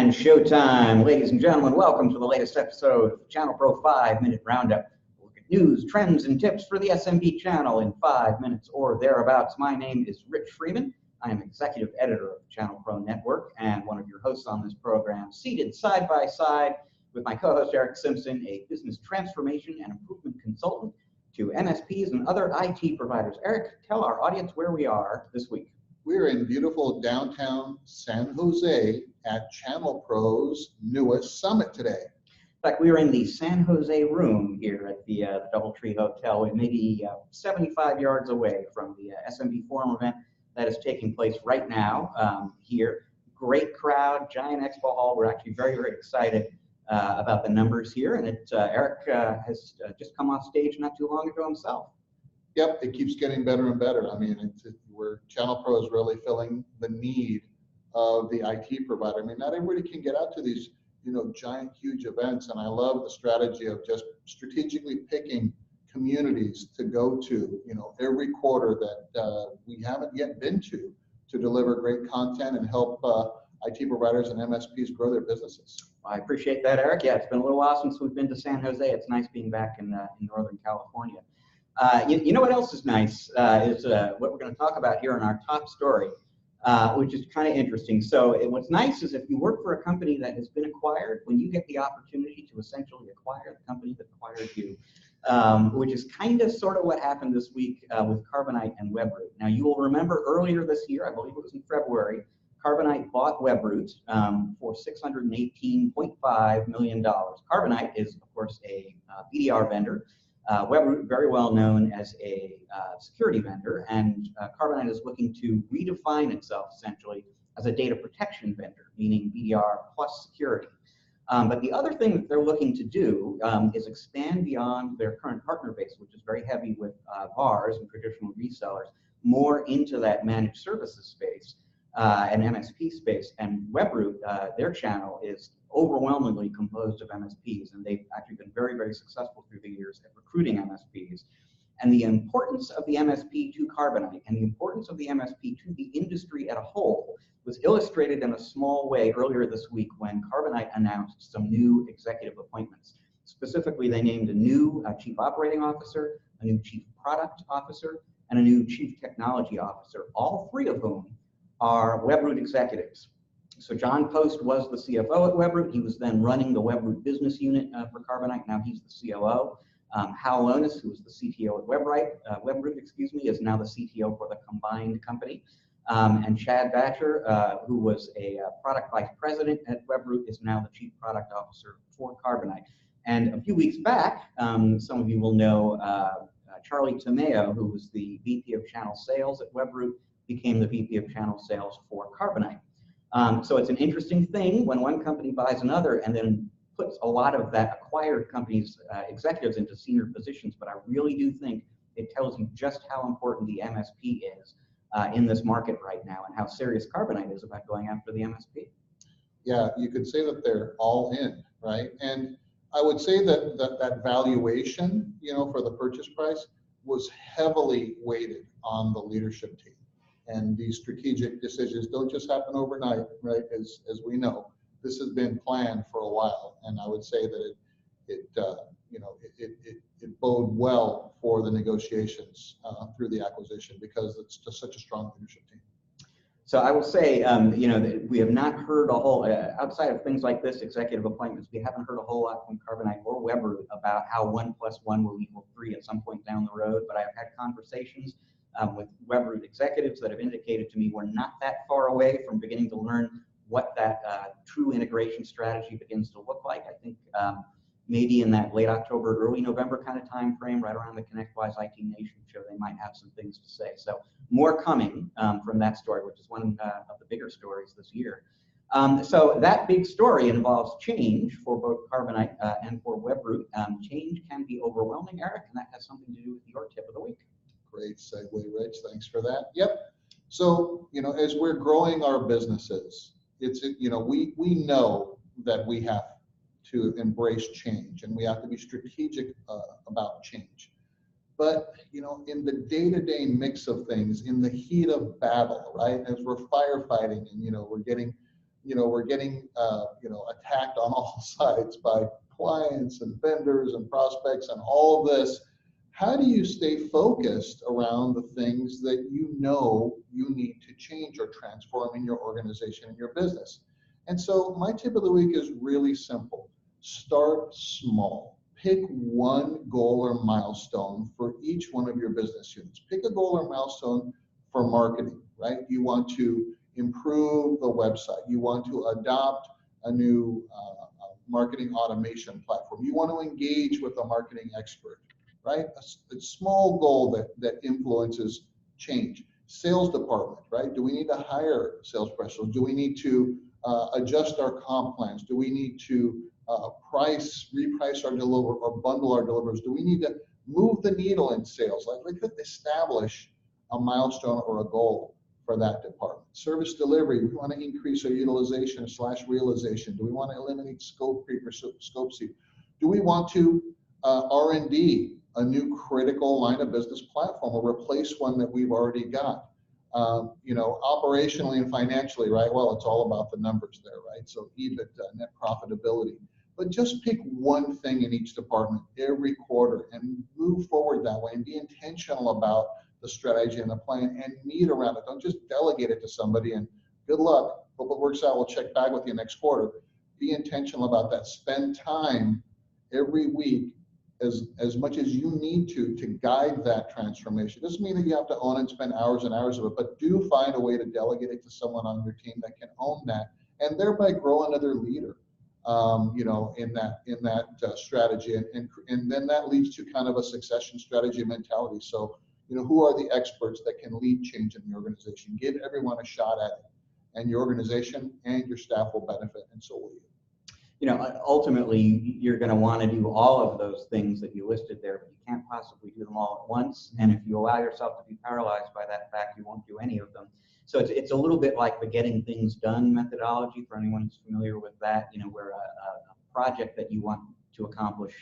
And showtime, ladies and gentlemen, welcome to the latest episode of ChannelPro 5-Minute Roundup. Look at news, trends, and tips for the SMB channel in 5 minutes or thereabouts. My name is Rich Freeman. I am executive editor of the ChannelPro Network and one of your hosts on this program, seated side by side with my co-host Eric Simpson, a business transformation and improvement consultant to MSPs and other IT providers. Eric, tell our audience where we are this week. We're in beautiful downtown San Jose at ChannelPro's newest summit today. In fact, we are in the San Jose room here at the DoubleTree Hotel. We're maybe 75 yards away from the SMB Forum event that is taking place right now here. Great crowd, giant expo hall. We're actually very, very excited about the numbers here. And Eric has just come off stage not too long ago himself. Yep, it keeps getting better and better. I mean, ChannelPro is really filling the need of the IT provider. I mean, not everybody can get out to these, giant, huge events, and I love the strategy of just strategically picking communities to go to, every quarter that we haven't yet been to deliver great content and help IT providers and MSPs grow their businesses. I appreciate that, Eric. Yeah, it's been a little while since we've been to San Jose. It's nice being back in Northern California. You know what else is nice is what we're going to talk about here in our top story, which is kind of interesting. So what's nice is if you work for a company that has been acquired, when you get the opportunity to essentially acquire the company that acquired you, which is kind of sort of what happened this week with Carbonite and Webroot. Now, you will remember earlier this year, I believe it was in February, Carbonite bought Webroot for $618.5 million. Carbonite is, of course, a BDR vendor. Webroot, very well known as a security vendor, and Carbonite is looking to redefine itself essentially as a data protection vendor, meaning BDR plus security. But the other thing that they're looking to do is expand beyond their current partner base, which is very heavy with VARs and traditional resellers, more into that managed services space and MSP space. And Webroot, their channel is overwhelmingly composed of MSPs, and they've actually been very, very successful through the years at recruiting MSPs. And the importance of the MSP to Carbonite and the importance of the MSP to the industry as a whole was illustrated in a small way earlier this week when Carbonite announced some new executive appointments. Specifically, they named a new chief operating officer, a new chief product officer, and a new chief technology officer, all three of whom are Webroot executives. So John Post was the CFO at Webroot. He was then running the Webroot business unit for Carbonite. Now he's the COO. Hal Lonis, who was the CTO at Webroot, is now the CTO for the combined company. And Chad Batcher, who was a product vice president at Webroot, is now the chief product officer for Carbonite. And a few weeks back, some of you will know Charlie Tomeo, who was the VP of Channel Sales at Webroot, became the VP of Channel Sales for Carbonite. So it's an interesting thing when one company buys another and then puts a lot of that acquired company's executives into senior positions. But I really do think it tells you just how important the MSP is in this market right now and how serious Carbonite is about going after the MSP. Yeah, you could say that they're all in, right? And I would say that valuation, for the purchase price was heavily weighted on the leadership team. And these strategic decisions don't just happen overnight, right? As we know, this has been planned for a while, and I would say that it bode well for the negotiations through the acquisition because it's just such a strong leadership team. So I will say, we have not heard a whole, outside of things like this, executive appointments, we haven't heard a whole lot from Carbonite or Webroot about how 1 + 1 will equal 3 at some point down the road, but I've had conversations with Webroot executives that have indicated to me we're not that far away from beginning to learn what that true integration strategy begins to look like. I think maybe in that late October, early November kind of time frame, right around the ConnectWise IT Nation show, they might have some things to say. So more coming from that story, which is one of the bigger stories this year. So that big story involves change for both Carbonite and for Webroot. Change can be overwhelming, Eric, and that has something to do with your tip of the week. Great segue, Rich. Thanks for that. Yep. So, as we're growing our businesses, we know that we have to embrace change and we have to be strategic about change. But, in the day-to-day mix of things, in the heat of battle, right, as we're firefighting and, we're getting we're getting, attacked on all sides by clients and vendors and prospects and all of this. How do you stay focused around the things that you need to change or transform in your organization and your business? And so my tip of the week is really simple. Start small. Pick one goal or milestone for each one of your business units. Pick a goal or milestone for marketing, right? You want to improve the website. You want to adopt a new marketing automation platform. You want to engage with a marketing expert, right? A small goal that influences change. Sales department, right? Do we need to hire sales professionals? Do we need to adjust our comp plans? Do we need to reprice our deliver or bundle our delivers? Do we need to move the needle in sales? Like, we could establish a milestone or a goal for that department. Service delivery, we want to increase our utilization / realization. Do we want to eliminate scope creep or scope seep? Do we want to R&D a new critical line of business platform or replace one that we've already got? Operationally and financially, right? Well, it's all about the numbers there, right? So EBIT, net profitability. But just pick one thing in each department every quarter and move forward that way and be intentional about the strategy and the plan and meet around it. Don't just delegate it to somebody and good luck. Hope it works out. We'll check back with you next quarter. Be intentional about that. Spend time every week as much as you need to guide that transformation. Doesn't mean that you have to own and spend hours and hours of it, but do find a way to delegate it to someone on your team that can own that and thereby grow another leader, in that strategy. And then that leads to kind of a succession strategy mentality. So, who are the experts that can lead change in the organization? Give everyone a shot at it, and your organization and your staff will benefit, and so will you. Ultimately, you're going to want to do all of those things that you listed there, but you can't possibly do them all at once. And if you allow yourself to be paralyzed by that fact, you won't do any of them. So it's a little bit like the getting things done methodology for anyone who's familiar with that, where a project that you want to accomplish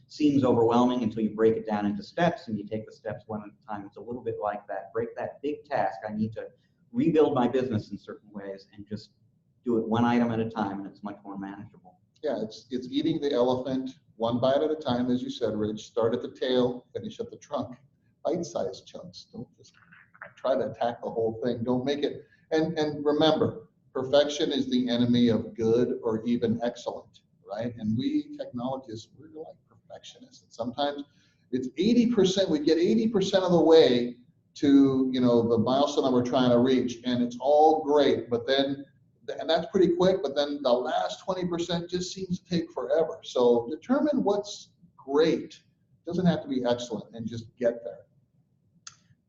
seems overwhelming until you break it down into steps and you take the steps one at a time. It's a little bit like that. Break that big task. I need to rebuild my business in certain ways and just do it one item at a time, and it's much more manageable. Yeah, it's eating the elephant one bite at a time, as you said, Rich. Start at the tail, finish at the trunk. Bite-sized chunks. Don't just try to attack the whole thing. Don't make it. And remember, perfection is the enemy of good or even excellent, right? And we technologists, we're like perfectionists. And sometimes it's 80%. We get 80% of the way to the milestone that we're trying to reach, and it's all great, but then. And that's pretty quick, but then the last 20% just seems to take forever. So determine what's great. It doesn't have to be excellent, and just get there.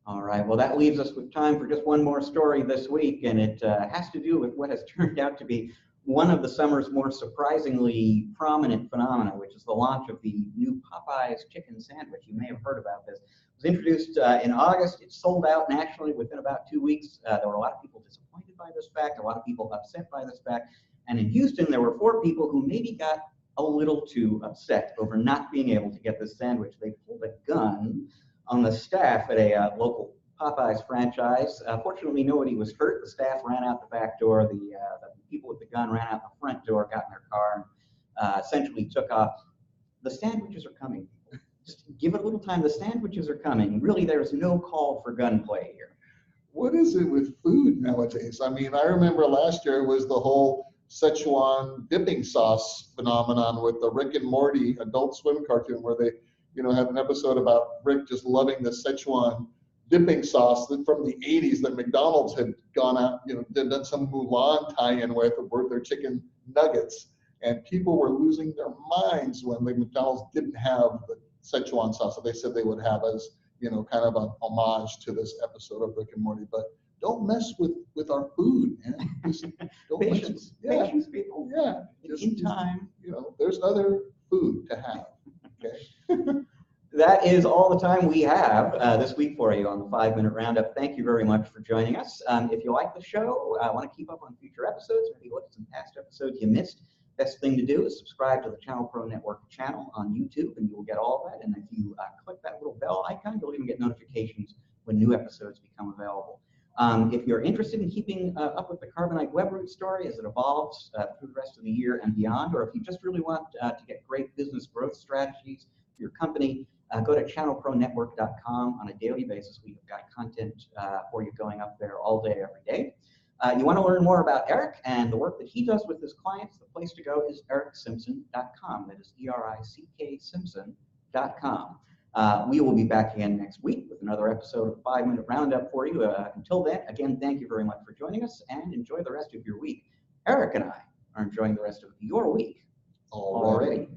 All right, well, that leaves us with time for just one more story this week, and it has to do with what has turned out to be one of the summer's more surprisingly prominent phenomena, which is the launch of the new Popeye's chicken sandwich. You may have heard about this. It was introduced in August. It sold out nationally within about 2 weeks. There were a lot of people disappointed by this fact, a lot of people upset by this fact. And in Houston, there were 4 people who maybe got a little too upset over not being able to get this sandwich. They pulled a gun on the staff at a local Popeye's franchise. Fortunately, nobody was hurt. The staff ran out the back door. The people with the gun ran out the front door, got in their car, and essentially took off. The sandwiches are coming. Just give it a little time. The sandwiches are coming. Really, there's no call for gunplay here. What is it with food nowadays? I mean, I remember last year was the whole Szechuan dipping sauce phenomenon with the Rick and Morty Adult Swim cartoon, where they, had an episode about Rick just loving the Szechuan dipping sauce from the 80s that McDonald's had gone out, done some Mulan tie-in with their chicken nuggets. And people were losing their minds when McDonald's didn't have the Szechuan sauce that they said they would have as, kind of an homage to this episode of Rick and Morty. But don't mess with our food, man. Just don't Patience, patience, people. Yeah. In time. There's other food to have. Okay. That is all the time we have this week for you on the 5-Minute Roundup. Thank you very much for joining us. If you like the show, want to keep up on future episodes, maybe look at some past episodes you missed, best thing to do is subscribe to the ChannelPro Network channel on YouTube, and you'll get all of that. And if you click that little bell icon, you'll even get notifications when new episodes become available. If you're interested in keeping up with the Carbonite Webroot story as it evolves through the rest of the year and beyond, or if you just really want to get great business growth strategies for your company, go to channelpronetwork.com on a daily basis. We've got content for you going up there all day, every day. You want to learn more about Eric and the work that he does with his clients, the place to go is ericksimpson.com. That is ERICK Simpson.com. We will be back again next week with another episode of 5-Minute Roundup for you. Until then, again, thank you very much for joining us and enjoy the rest of your week. Eric and I are enjoying the rest of your week already.